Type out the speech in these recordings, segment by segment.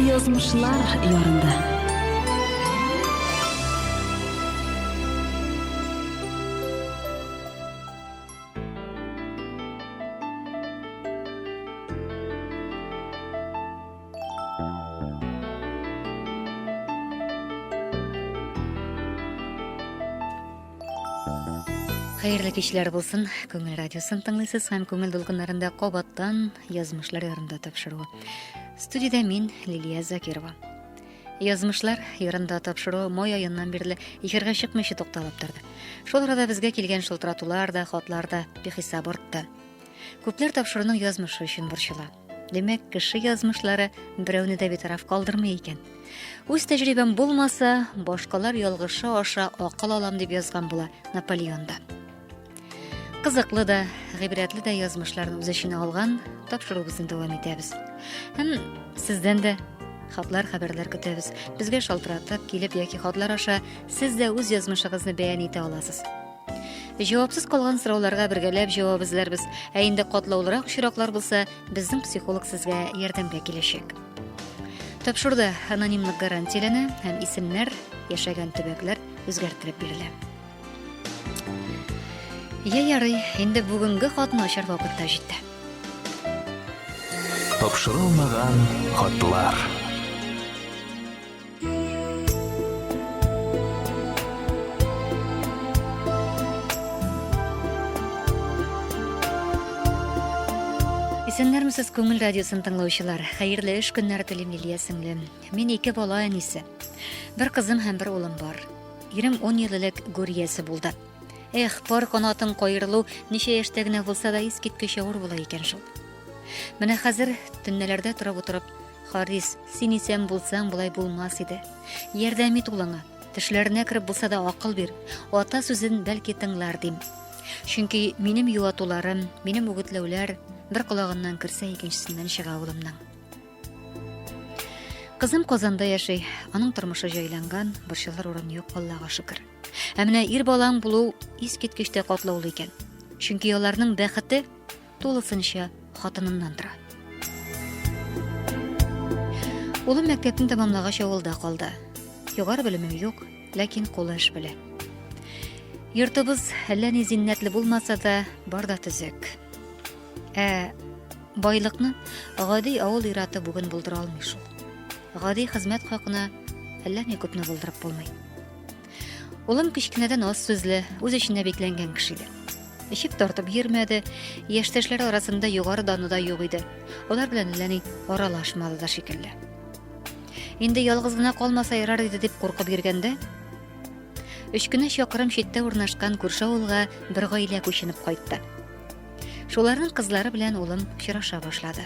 Язмышлар ярында. Хайырлы кечләр булсын. Күңел радиосын тыңлыйсыз һәм күңел дулкыннарында кабаттан язмышлар ярында тапшыру. Студиядә мин Лилия Закирова. Язмышлар ярында тапшыру май аеннан бирле эфирга чыкмыйча тукталып торды. Шул арада безгә килгән шылтыратулар да, хатлар да бихисап артты. Күпләр тапшыруның язмышы өчен борчыла. Демәк, кеше язмышлары берәүне дә битараф калдырмый икән. Үз тәҗрибәм булмаса, башкалар ялгышы аша акыл алам дип язган була Наполеонда. Кызыклы да, гыйбрәтле дә язмышларны үз эченә алган тапшыруыбызны дәвам итәбез. Һәм сездән дә хатлар, хәбәрләр көтәбез. Безгә шалтыратып килеп яки хатлар аша сез дә үз язмышыгызны бәян итә аласыз. Җавапсыз калган сорауларга бергәләп җавап эзләрбез. Ә инде катлаулырак очраклар булса, безнең психолог сезгә ярдәмгә киләчәк. Тапшыруда анонимлык гарантияләнә һәм исемнәр, яшәгән төбәкләр үзгәртелеп бирелә. Ярый, инде бүгенге хатны ачар вакытта җитте. Тапшырылмаган хатлар. Исәннәрмесез, күңел радиосын тыңлаучылар. Хәерле эш көннәре телим, Лилия сеңлем. Мин 2 бала әнисе. Бер кызым һәм бер улым бар. Ирем 10 ел элек гүриясе булды. Эх, пар канатын кайрылу ничә яшьтә генә булса да искиткеч авыр була икән шул. Менә хәзер төннәләрдә торып утырып, Харис, син исән булсаң булай булмас иде. Ярдәм ит улыңа. Тешләренә кереп булса да акыл бир. Ата сүзен бәлки тыңлар дим. Чөнки минем юатуларым, минем үгетләүләр бер колагыннан керсә икенчесеннән чыга улымның. Кызым Казанда яши, аның тормышы җайланган, борчылыр урын юк, Аллага шөкер. Ә менә ир балаң булу искиткечтә катлаулы икән. Чөнки аларның бәхете тулысынча хатыныннан тора. Улым мәктәпне тәмамлагач авылда калды. Югары белемем юк, ләкин кулы эш белә. Йортыбыз әллә ни зиннәтле булмаса да, бар да төзек. Байлыкны гади авыл ираты бүген булдыра алмый шул. Гади хезмәт хакына әллә ни күпне булдырып булмый. Улым кичкенәдән аз сүзле, үз эченә бикләнгән кеше иде. Ишек тартып йөрмәде, яшьтәшләре арасында югары дануда юк иде. Алар белән әллә ни аралашмады да шикелле. Инде ялгыз гына калмаса ярар иде дип куркып йөргәндә, 3 көнә чакрым читтә урнашкан күрше авылга бер гаилә күченеп кайтты. Шуларның кызлары белән улым очраша башлады.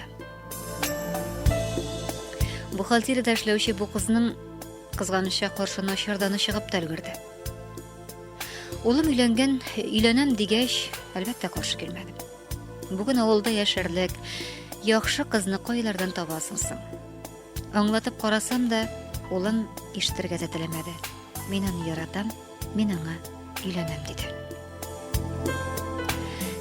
Бухгалтериядә эшләүче бу кызның кызганыча каршы начарданы чыгып та өлгерде. Улым өйләнәм дигәч, әлбәттә каршы килмәде. Бүген авылда яшәрлек, яхшы кызны кайлардан табасың соң? Аңлатып карасам да, улым ишетергә дә теләмәде. Мин аны яратам, мин аңа өйләнәм диде.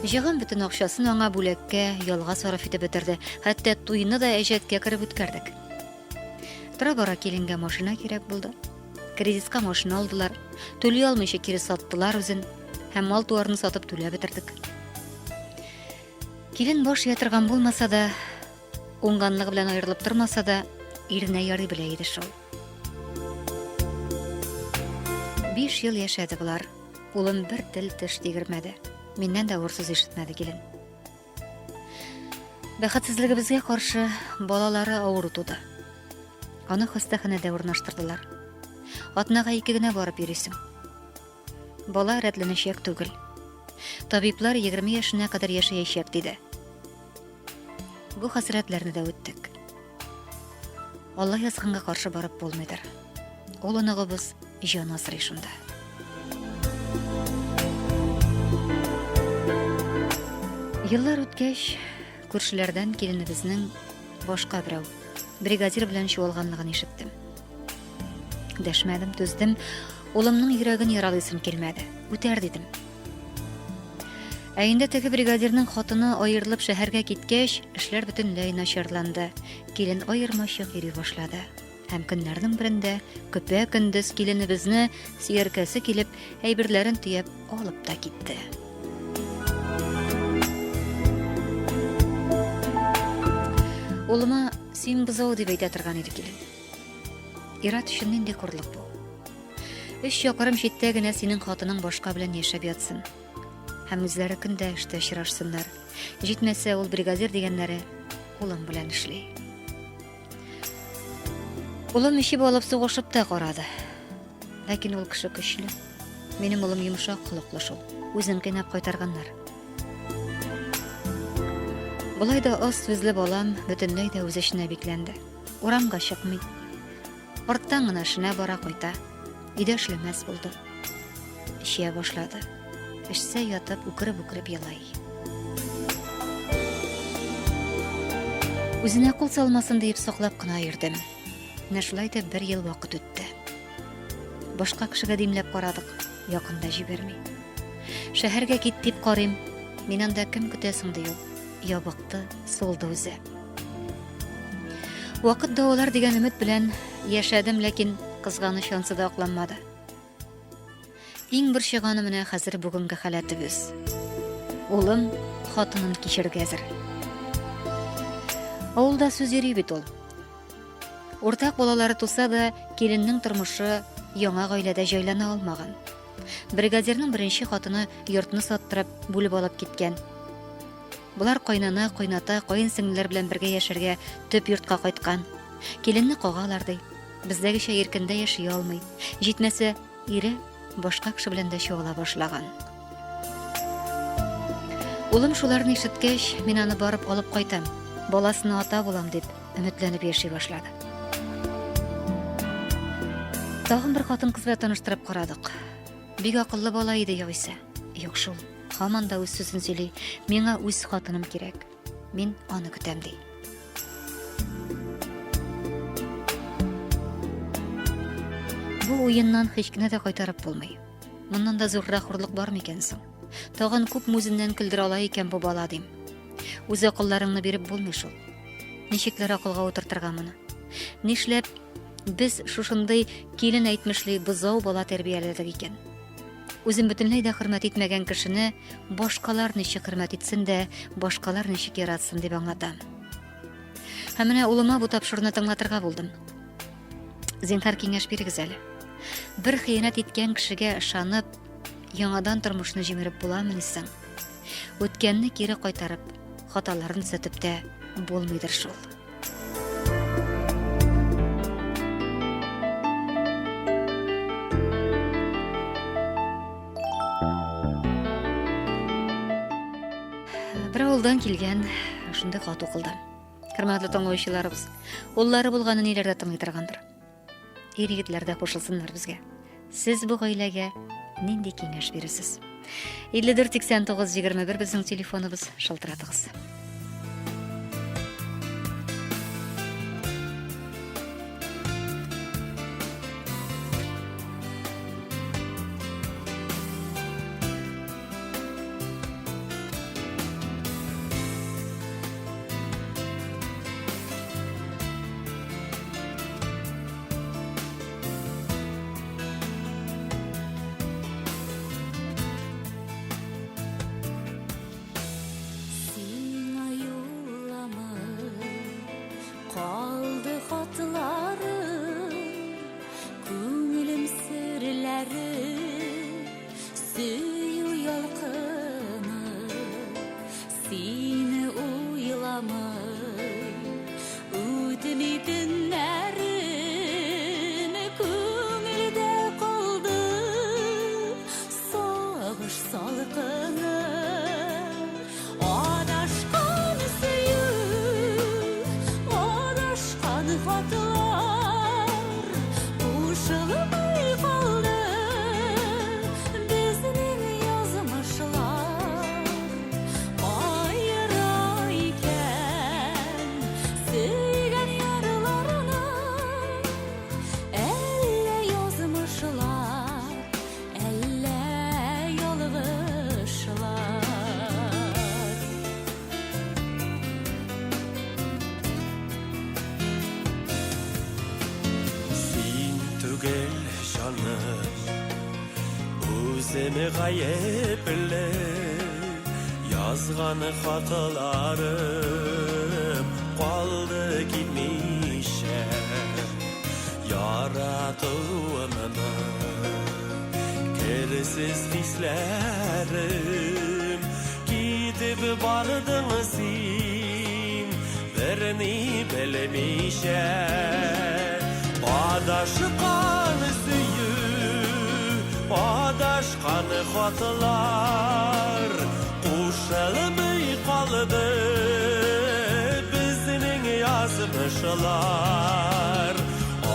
Җыгын бөтен акчасын аңа бүләккә, ялга сарыф итеп бетерде. Хәтта туйны да әҗәткә кереп үткәрдек. Тора-бара киленгә машина кирәк булды. Кредитка машина алдылар. Түли алмыйча кире саттылар үзен. Һәм мал-туарны сатып түләп бетердек. Килен баш ятырган булмаса да, уңганлыгы белән аерылып тормаса да, иренә ярый белә иде шул. 5 ел яшәде булар. Улым бер тел теш тигермәде. Миннән дә урсыз ишетмәде килен. Бәхетсезлегебезгә каршы балалары авыру туды. Аны хастаханәдә урнаштырдылар. Атнага 2 генә барып йөрисең. Бала рәтләнәчәк түгел. Табиблар 20 яшенә кадәр яшәячәк диде. Бу хәсрәтләрне дә үттек. Алла язганга каршы барып булмыйдыр. Ул аныгыбыз җан асрый шунда. Еллар үткәч, күршеләрдән киленебезнең башка берәү бригадир белән чуалганлыгын ишеттем. Дәшмәдем, түздем, улымның йөрәген яралыйсым килмәде. Үтәр дидем. Ә инде теге бригадирның хатыны аерылып шәһәргә киткәч, эшләр бөтенләй начарланды. Килен аермачык йөри башлады. Һәм көннәрнең берендә көпә-көндез киленебезне сөяркәсе килеп, әйберләрен төяп алып та китте. Улыма син бузау дип әйтә торган иде килен. Ират өчен нинди курлык бу? 3 якырым читтә генә синең хатының башка белән яшәп ятсын. Һәм үзләре көндә эштә очрашсыннар. Җитмәсә, ул бригадир дигәннәре улым белән эшли. Улым иши алып сугышып та карады. Ләкин ул кеше көчле. Минем улым йомшак холыклы шул. Үзен кыйнап кайтарганнар. Булай да аз сүзле балам бөтенләй дә үз эшенә бикләнде. Урамга чыкмый. Арттан гына эшенә бара кайта. Өйдә эшләмәс булды. Эшә башлады. Эшсә ятып, үкереп елай. Үзенә кул салмасын дип саклап кына йөрдем. Шулай да 1 ел вакыт үтте. Башка кешегә димләп карадык, якында җибәрми. Шәһәргә кит дип карыйм. Мин анда кем көтәсең ди ул. Ябыкты, солды үзе. Вакыт давалар дигән өмет белән яшәдем, ләкин кызганыч ансы да акланмады. Иң бер чыганы менә хәзер бүгенге халәтебез. Улым хатынын кичерергә әзер. Авылда сүз йөри бит ул. Уртак балалары туса да, киленнең тормышы яңа гаиләдә җайлана алмаган. Бригадирның беренче хатыны йортны саттырып, бүлеп алып киткән. Булар кайнана, кайната, кайын сеңлеләр белән бергә яшәргә төп йортка кайткан. Киленне кагалар ди. Бездәгечә иркендә яши алмый. Җитмәсә, ире башка кеше белән дә чуала башлаган. Улым шуларны ишеткәч, мин аны барып алып кайтам. Баласына ата булам дип өметләнеп яши башлады. Тагын бер хатын-кыз белән таныштырып карадык. Бик акыллы бала иде яисә. Юк шул. Һаман да үз сүзен сөйли. Миңа үз хатыным кирәк. Мин аны көтәм ди. Бу уеннан һич кенә дә кайтарып булмый. Моннан да зуррак хурлык бар микән соң? Тагын күп мүзеннән көлдерә ала икән бу бала дим. Үз акылларыңны биреп булмый шул. Ничекләр акылга утыртырга моны? Нишләп без шушындай килен әйтмешли бузау бала тәрбияләдек икән? Үзен бөтенләй дә хөрмәт итмәгән кешене башкалар ничек хөрмәт итсен дә, башкалар ничек яратсын дип аңлатам. Һәм менә улыма бу тапшыруны тыңлатырга булдым. Зинһар киңәш бирегез әле. Бер хыянат иткән кешегә ышанып, яңадан тормышны җимереп буламы соң? Үткәнне кире кайтарып, хаталарын төзәтеп тә булмыйдыр шул. Бер авылдан килгән шундый хат укылды. Хөрмәтле тыңлаучыларыбыз, уллары булганы ниләрдә тыңлый торгандыр. Ир-егетләр дә кушылсыннар безгә. Сез бу гаиләгә нинди киңәш бирәсез? 54-89-21 безнең телефоныбыз, шалтыратыгыз. Kaldı hatları, көңілім сірлері, сүйу ялқыны, сені ойламай, өтмей түнәрім, көңілде қалды, сағыш салқыны. Adashkan süyü, adashkan hatlar, uşılmay kaldı bizning yazmışlar. Ayrı Seni gayeple yazgan hatlarım kaldı gitmişe yaratılmana kersiz hislerim gidip bardın sin verini belemişe Adaşkan süyü Adaşkan hatlar Kuşalmay kaldı Bizning yazmışlar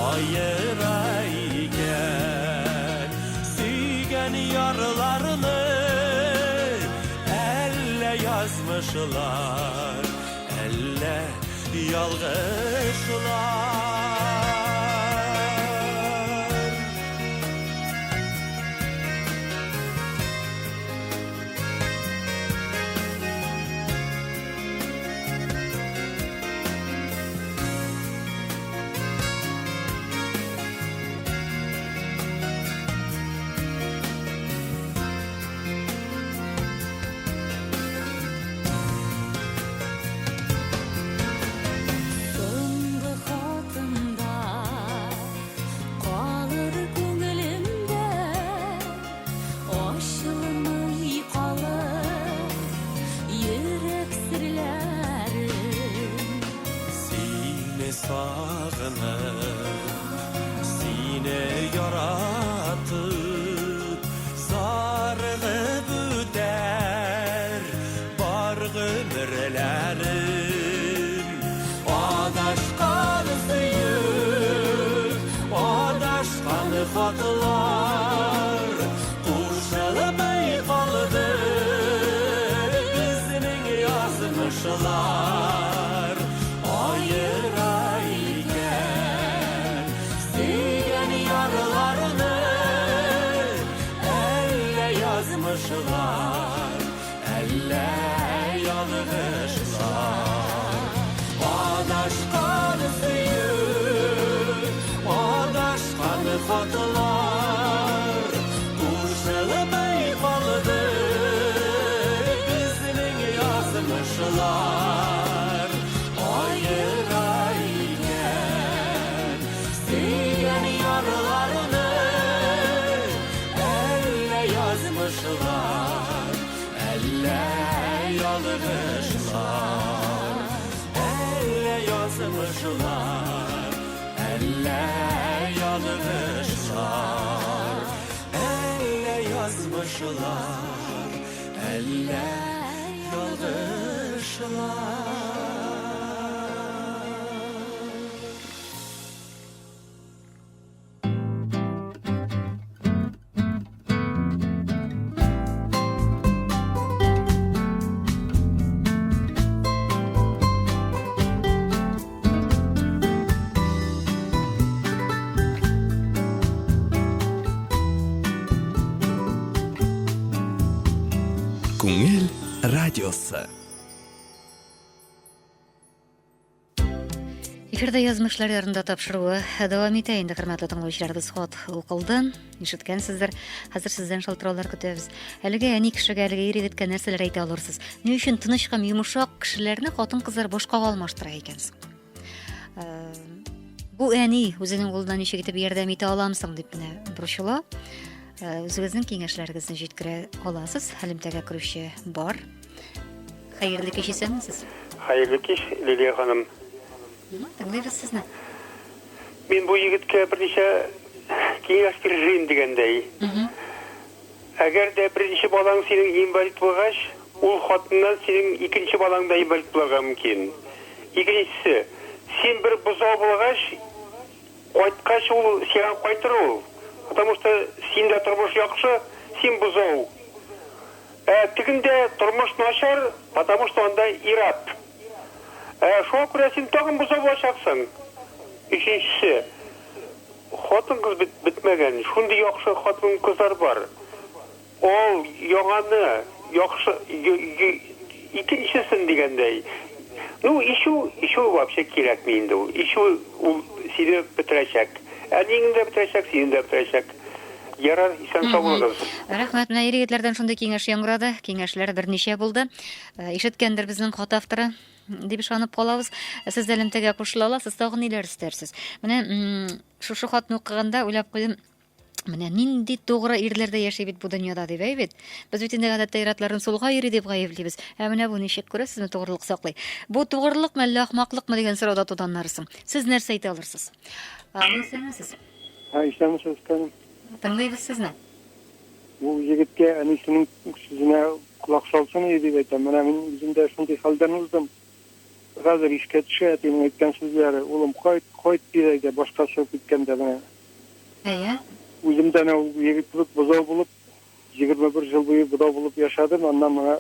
Ayırayken Suygan yarlarını Elle yazmışlar Elle yalgışlar Sine yaratıp sargı büter bargımırlarım Adaşkan süyür Adaşkan hatlar Kuşalmay kaldı Bizning yazmışlar Ayırayken Suygan yarlarını Elle yazmışlar Elle yalgışlar Adaşkan süyür Adaşkan hatlar Kuşalmay kaldı Bizning yazmışlar Ayırayken Suygan yarlarını Elle yazmışlar Elle yalgışlar Elle yazmışlar Elle yalgışlar Elle yazmışlar Elle yalgışlar Күңел радиосы. Эфирда язмышлар ярында тапшыруы дәвам итә инде, хөрмәтле тыңлаучыларыбыз, хат укылды. Ишеткәнсездер. Хәзер сездән шалтыраулар көтәбез. Әлегә әни кешегә әлегә иредеткән нәрсәләр әйтә алырсыз. Ни өчен тыныч һәм йомшак кешеләрне хатын-кызлар башкага алмаштыра икәнсең? Бу әни үзенең кулыннан ничек итеп ярдәм итә аламсың дип кенә борчыла. Үзегезнең киңәшләрегезне җиткерә аласыз. Хәлимтәгә керүче бар. Хәерле кич исәнмесез? Хәерле кич, Лилия ханым. Тыңлыйбыз сезне. Мин бу егеткә берничә киңәш бирәм дигәндәй. Әгәр дә беренче балаң синең инвалид булгач, ул хатыннан синең икенче балаң да инвалид булырга мөмкин. Икенчесе, син бер бозау булгач, кайткач ул сиңа кайтыр ул. Потому что синдә тормыш яхшы, син бозау. Тегендә тормыш начар, потому что анда ират. Шуңа күрә син тагын бозау булачаксың. Икенчесе, хатын-кыз бетмәгән. Шундый яхшы хатын-кызлар бар. Ол яңаны яхшы икенчесен дигәндәй. Ну, ищу вообще кирәкми инде ул. Ищу ул сине бетерәчәк. Әнинең дә бетерәчәк, синең дә бетерәчәк. Ярар, исән сау булыгыз. Рәхмәт, менә ир-егетләрдән шундый киңәш яңгырады. Киңәшләр берничә булды. Ишеткәндер безнең хат авторы дип ышанып калабыз. Сез дә элемтәгә кушыла аласыз, тагын ниләр истәрсез? Менә шушы хатны укыганда уйлап куйдым. Менә нинди тугры ирләрдә яши бит бу дөньяда дип әйбит. Без бит инде гадәттә ир-атларны сулга йөри дип гаеплибез. Менә бу ничек күрәсезме, тугрылык саклый. Бу тугрылыкмы әллә ахмаклыкмы дигән сорауда туданнарсың. Сез нәрсә әйтә алырсыз? Сез Исәнмесез, каным. тыңлыйбыз сезне. Бу егеткә әнисенең сүзенә колак салсын дип әйтәм. Менә мин үзем дә шундый хәлдән уздым. Хәзер ишкә төшә, әтинең әйткән сүзләре. Улым, кайт дигәндә башка чыгып киткәндә менә. Әйе. Үземдән егет булып, бозау булып, 21 жыл буе бозау булып яшадым. Аннан менә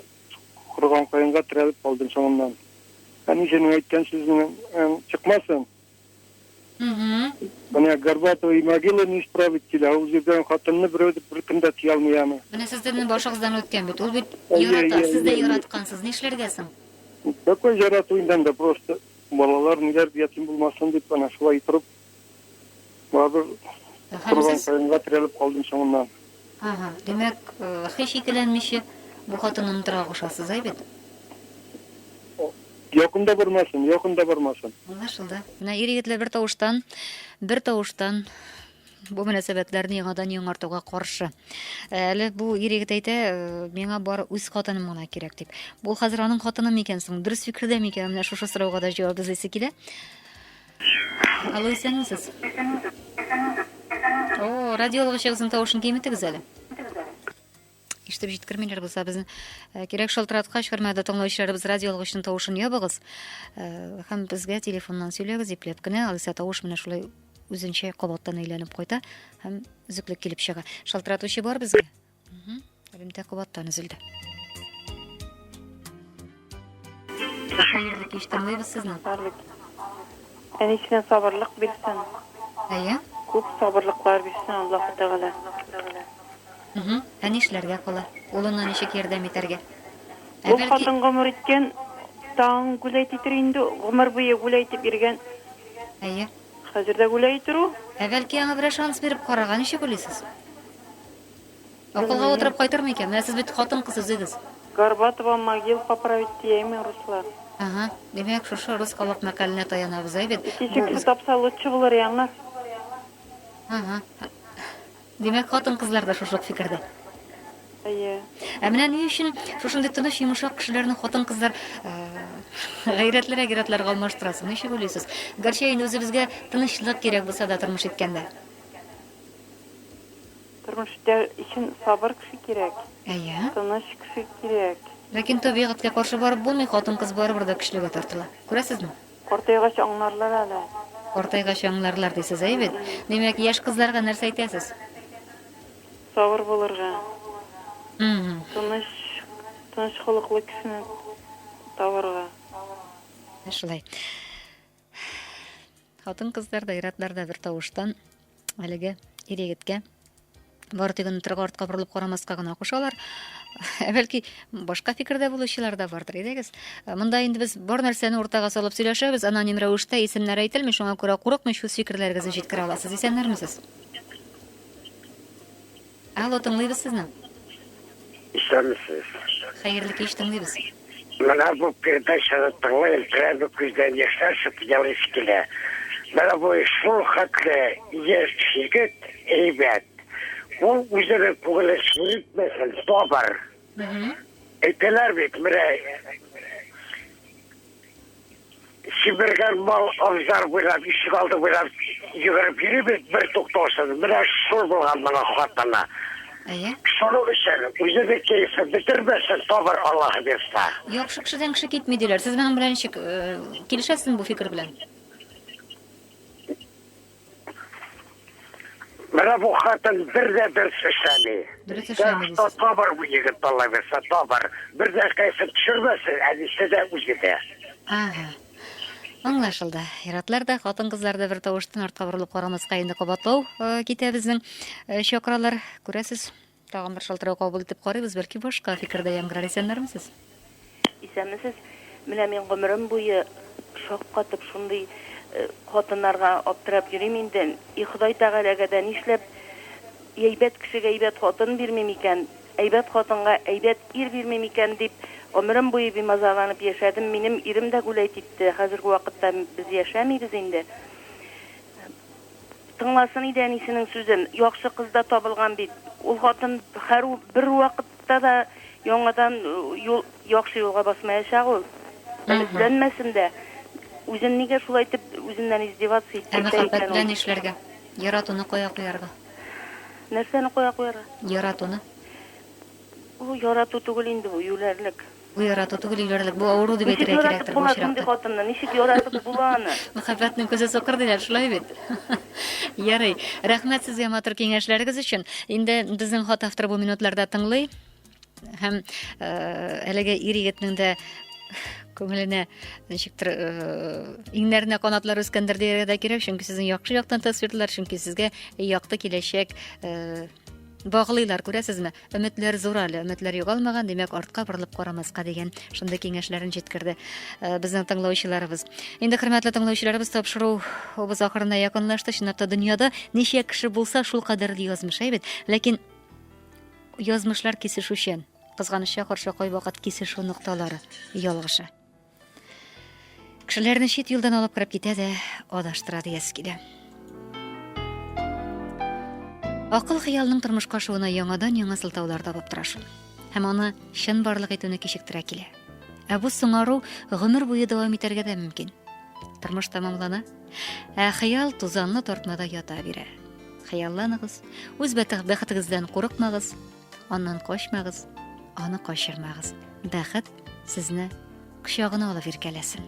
курган каенга терәлеп калдым соңыннан. Әнисенең әйткән сүзенең чыкмасын. Менә Горбатова и могила не исправить килә. Ул җирдән хатынны бер көндә тия алмыймы? Менә сезнең башыгыздан үткән бит. Ул бит ярата, сез дә яраткансыз. Нишләргә соң? Какой жаратуйдан да просто балалар ниләр ятим булмасын дип ана шулай торып. Бабыр курган каенга терәлеп калдым соңыннан. Демәк, һич икеләнмичә бу хатынны онытырга кушасыз, әйбит. Якында бармасын. Аңлашылды. Менә ир-егетләр бер тавыштан бу мөнәсәбәтләрне яңадан яңартуга каршы. Әле бу ир-егет әйтә, миңа бары үз хатыным гына кирәк дип. Бу хәзер аның хатыны микән соң? Дөрес фикердә микән? Менә шушы сорауга да җавап эзлисе килә. Алло, исәнмесез? Радиологичыгызның тавышын киметегез әле. Ишетеп җиткермиләр булса, безнең кирәк шалтыраткач хөрмәтле тыңлаучыларыбыз, радиологичның тавышын ябыгыз. Һәм безгә телефоннан сөйләгез ипләп кенә, алайса тавыш менә шулай үзенчә кабаттан әйләнеп кайта һәм үзеклек килеп чыга. Шалтыратучы бар безгә? Элемтә кабаттан өзелде. Хәерле кич, тыңлыйбыз сезне. Әнисенә сабырлык бирсен. Әйе? Күп сабырлыклар бирсен Аллаһ Тәгалә. Нишләргә кала? Улына ничек ярдәм итәргә? Ул хатын гомер иткән, таң гүләйт итер инде, гомер буе гүләйтеп йөргән. Әйе. Хәзер дә гүләйтер ул. Бәлки аңа бер шанс биреп карарга ничек уйлыйсыз? Акылга утырып кайтыр микән? Менә сез бит хатын-кыз үзегез. Горбатова могил поправить дияме руслар. Демәк, шушы рускалык мәкаленә таянабыз, әйбит. Кичек тапса лучше булыр яңа. Демәк, хатын-кызлар да шушы фикердә. Әйе. Менә ни өчен шушындый тыныч, йомшак кешеләрне хатын-кызлар гайрәтлерәк ир-атларга алмаштырасыз? Ничек уйлыйсыз? Гәрчә инде үзебезгә тынычлык кирәк булса да тормыш иткәндә. Тормышта өчен сабыр кеше кирәк. Әйе. Тыныч кеше кирәк. Ләкин табигатькә каршы барып булмый, хатын-кыз барыбер да көчлегә тартыла. Күрәсезме? Картайгач аңларлар әле. Картайгач аңларлар дисез, әйбит. Демәк, яшь кызларга нәрсә әйтәсез? Сабыр булырга. Тыныч холыклы кешене табарга. Шулай. Хатын-кызлар да, ир-атлар да бер тавыштан әлеге ир-егеткә бары тик торга артка борылып карамаска гына кушалар. Бәлки башка фикердә булучылар да бардыр, идегез. Монда инде без бар нәрсәне уртага салып сөйләшәбез, аноним рәвештә исемнәр әйтелми, шуңа күрә курыкмый шул фикерләрегезне җиткерә аласыз. Исәннәрмесез? Алло, тыңлыйбыз сезне. Исәнмесез? Хәерле кич, тыңлыйбыз. Менә бу передачаны тыңлайм, трәбе күздән яшьләр шыпыялыш килә. Менә бу шул хәтле яшь егет, әйбәт. Ул үзенең күңелен сүритмәсен, табар. Әйтәләр бит, менә Сибиргән мал авызлар буйлап, ишек алды буйлап йөгереп йөри бит бер туктаусыз. Менә шул булган моның хатына. Әйе. Шуның өчен үзенең кәефен бетермәсен, табар Аллаһ бирсә. Яхшы кешедән кеше китми диләр. Сез менә белән ничек килешәсезме бу фикер белән? Менә бу хатын бер эшләми. Дөрес эшләми. Табар бу егет Аллаһ бирсә, табар. Бер дә кәефен төшермәсен, әнисе дә үзе дә. Аңлашылды. Ир-атлар да, хатын-кызлар да бер тавыштан артка борылып карамаска инде кабатлау китә безнең чакралар. Күрәсез, тагын бер шалтырау кабул итеп карыйбыз, бәлки башка фикердә яңгырар. Исәннәрмесез? Исәнмесез? Менә мин гомерем буе шаккатып шундый хатыннарга аптырап йөрим инде. И Ходай Тәгаләгә дә нишләп әйбәт кешегә әйбәт хатын бирмим икән, әйбәт хатынга әйбәт ир бирмим икән дип гомерем буе бимазаланып яшәдем. Минем ирем дә гүләйт итте. Хәзерге вакытта без яшәмибез инде. Тыңласын иде әнисенең сүзен. Яхшы кызда табылган бит. Ул хатын һәр бер вакытта да яңадан яхшы юлга басмаячак ул. Өметләнмәсен дә. Үзен нигә шулай итеп үзеннән издеваться итте Мәхәббәт белән эшләргә. Яратуны куярга. Нәрсәне куярга? Яратуны. Ул ярату түгел инде бу, юләрлек. Бу ярату түгел юләрлек. Бу авыру дип әйтергә кирәктер бу чиракта. Хатынны ничек яратып була аны? Мәхәббәтнең күзе сокыр диләр, шулай бит. Ярый. Рәхмәт сезгә матур киңәшләрегез өчен. Инде безнең хат автор бу минутларда тыңлый. Һәм әлеге ир егетнең дә күңеленә ничектер иңнәренә канатлар үскәндер дияргә дә кирәк, чөнки сезнең яхшы яктан тасвирлар, чөнки сезгә якты киләчәк баглыйлар, күрәсезме? Өметләр зур әле, өметләр югалмаган, димәк артка борылып карамаска дигән шундый киңәшләрен җиткерде безнең тыңлаучыларыбыз. Инде хөрмәтле тыңлаучыларыбыз, тапшыруыбыз ахырына якынлашты. Чынлап дөньяда ничә кеше булса шул кадәрле язмыш бит, ләкин язмышлар кисешүчән. Кызганычка каршы кайвакыт кисешү нокталары ялгышы. Кешеләрне чит юлдан алып кереп китә дә адаштыра диясе килә. Акыл хыялның тормышка ашуына яңадан-яңа сылтаулар табып тора шул. Һәм аны чын барлык итүне кичектерә килә. Ә бу соңару гомер буе дәвам итәргә дә мөмкин. Тормыш тамамлана, ә хыял тузанны тартмада ята бирә. Хыялланыгыз, үз бәхетегездән курыкмагыз, аннан качмагыз, аны качырмагыз. Бәхет сезне кочагына алып иркәләсен.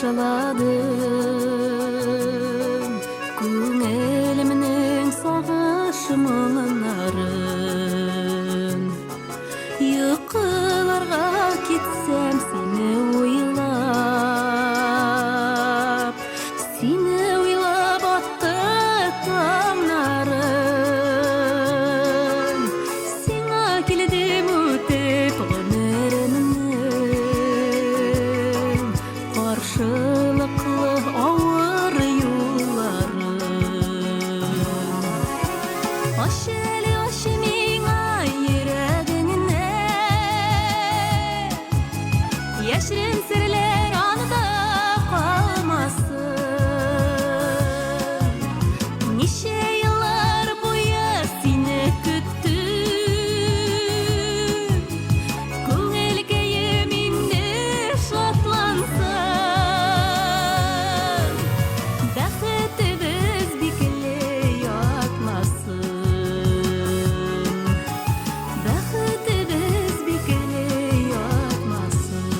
Bağışladım Күңелімнің сағышымын арын Йықыларға кетсем сені ойлап атты таңнарын Сиңа келдім өтеп ғөмірімнің Қаршылықлы ауыр юлларын Ашелі миңа ерегіңне Яшірін сірлер анда қалмасын Неше йыллар бойы сені күттім Көңіл күйім инде шатлансын Бәхетебез бекілі ятмасын Бәхетебез бекілі ятмасын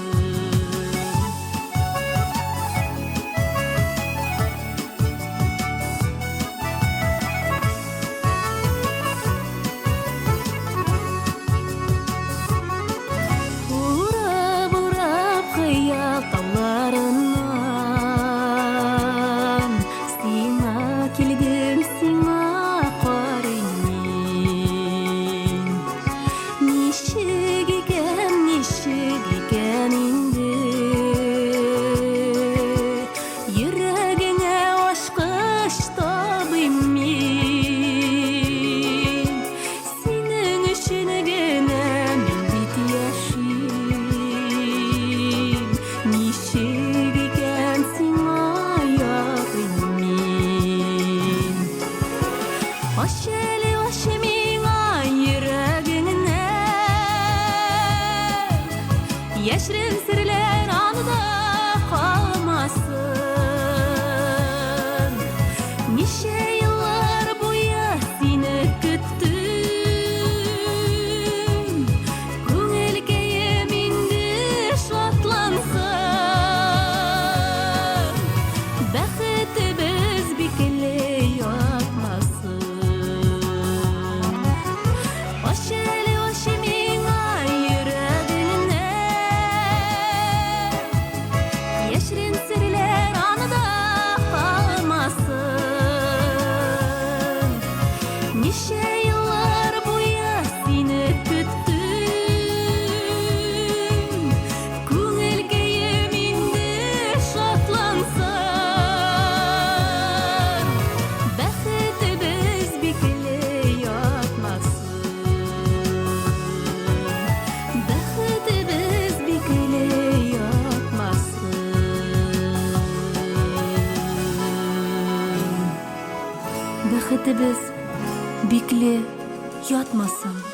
Урап хыял тауларынан Сиңа келгем, сиңа карыймын Ничек икән инде Йөрәгеңә ачкыч табыйм мин Синең өчен генә мин бит яшим Ничек икән сиңа ягыйм мин Ачелі миңа йөрәгеңне Яшірін сірлер анда қалмасын Неше йыллар бойы сені күттім Көңіл күйім инде шатлансын Бәхетебез бекілі ятмасын Мөхәббәтебез бикле ятмасын.